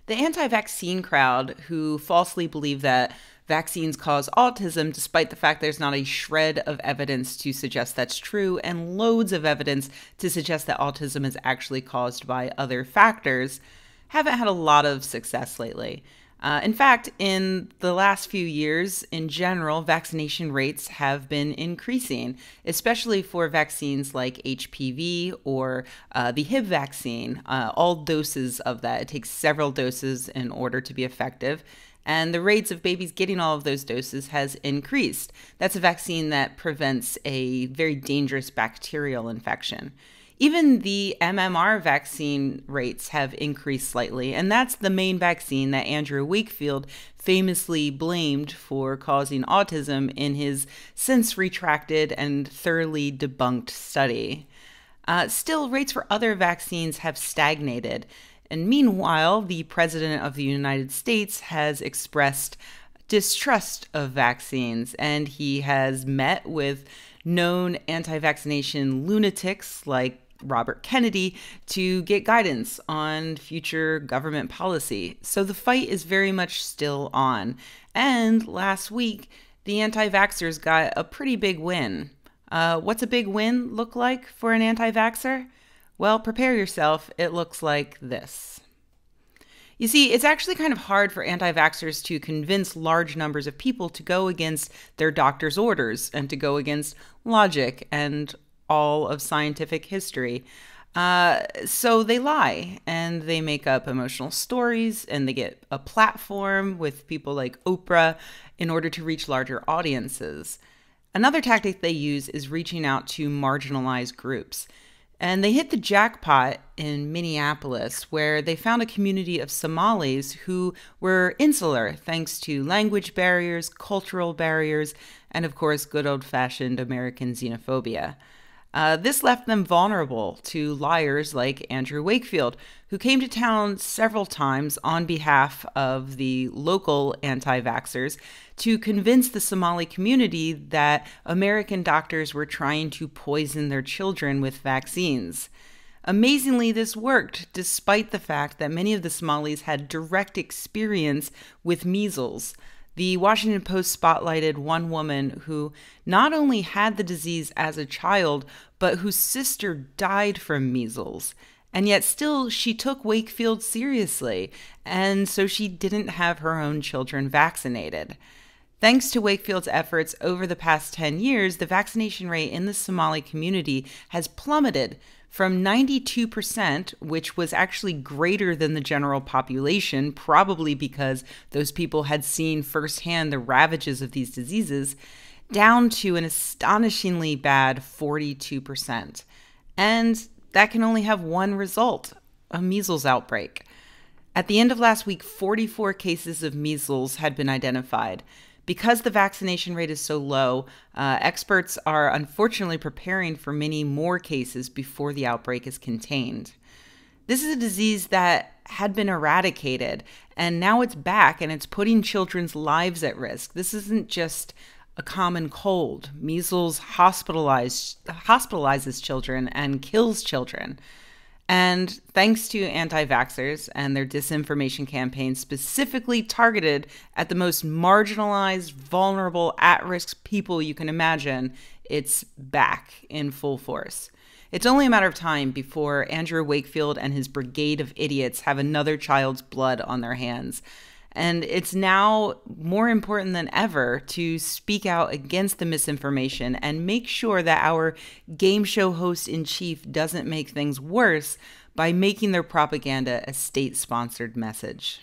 The anti-vaccine crowd, who falsely believe that vaccines cause autism, despite the fact there's not a shred of evidence to suggest that's true, and loads of evidence to suggest that autism is actually caused by other factors, haven't had a lot of success lately. In fact, in the last few years, in general, vaccination rates have been increasing, especially for vaccines like HPV or the HIV vaccine. All doses of that. It takes several doses in order to be effective. And the rates of babies getting all of those doses has increased. That's a vaccine that prevents a very dangerous bacterial infection. Even the MMR vaccine rates have increased slightly, and that's the main vaccine that Andrew Wakefield famously blamed for causing autism in his since retracted and thoroughly debunked study. Still, rates for other vaccines have stagnated. And meanwhile, the President of the United States has expressed distrust of vaccines, and he has met with known anti-vaccination lunatics like Robert Kennedy to get guidance on future government policy. So the fight is very much still on. And last week, the anti-vaxxers got a pretty big win. What's a big win look like for an anti-vaxxer? Well, prepare yourself. It looks like this. You see, it's actually kind of hard for anti-vaxxers to convince large numbers of people to go against their doctor's orders and to go against logic and all of scientific history. So they lie and they make up emotional stories and they get a platform with people like Oprah in order to reach larger audiences. Another tactic they use is reaching out to marginalized groups. And they hit the jackpot in Minneapolis, where they found a community of Somalis who were insular thanks to language barriers, cultural barriers, and of course, good old-fashioned American xenophobia. This left them vulnerable to liars like Andrew Wakefield, who came to town several times on behalf of the local anti-vaxxers to convince the Somali community that American doctors were trying to poison their children with vaccines. Amazingly, this worked, despite the fact that many of the Somalis had direct experience with measles. The Washington Post spotlighted one woman who not only had the disease as a child, but whose sister died from measles. And yet still, she took Wakefield seriously, and so she didn't have her own children vaccinated. Thanks to Wakefield's efforts over the past 10 years, the vaccination rate in the Somali community has plummeted from 92%, which was actually greater than the general population, probably because those people had seen firsthand the ravages of these diseases, down to an astonishingly bad 42%. And that can only have one result: a measles outbreak. At the end of last week, 44 cases of measles had been identified. Because the vaccination rate is so low, experts are unfortunately preparing for many more cases before the outbreak is contained. This is a disease that had been eradicated, and now it's back, and it's putting children's lives at risk. This isn't just a common cold. Measles hospitalizes children and kills children. And thanks to anti-vaxxers and their disinformation campaigns specifically targeted at the most marginalized, vulnerable, at-risk people you can imagine, it's back in full force. It's only a matter of time before Andrew Wakefield and his brigade of idiots have another child's blood on their hands. And it's now more important than ever to speak out against the misinformation and make sure that our game show host-in-chief doesn't make things worse by making their propaganda a state-sponsored message.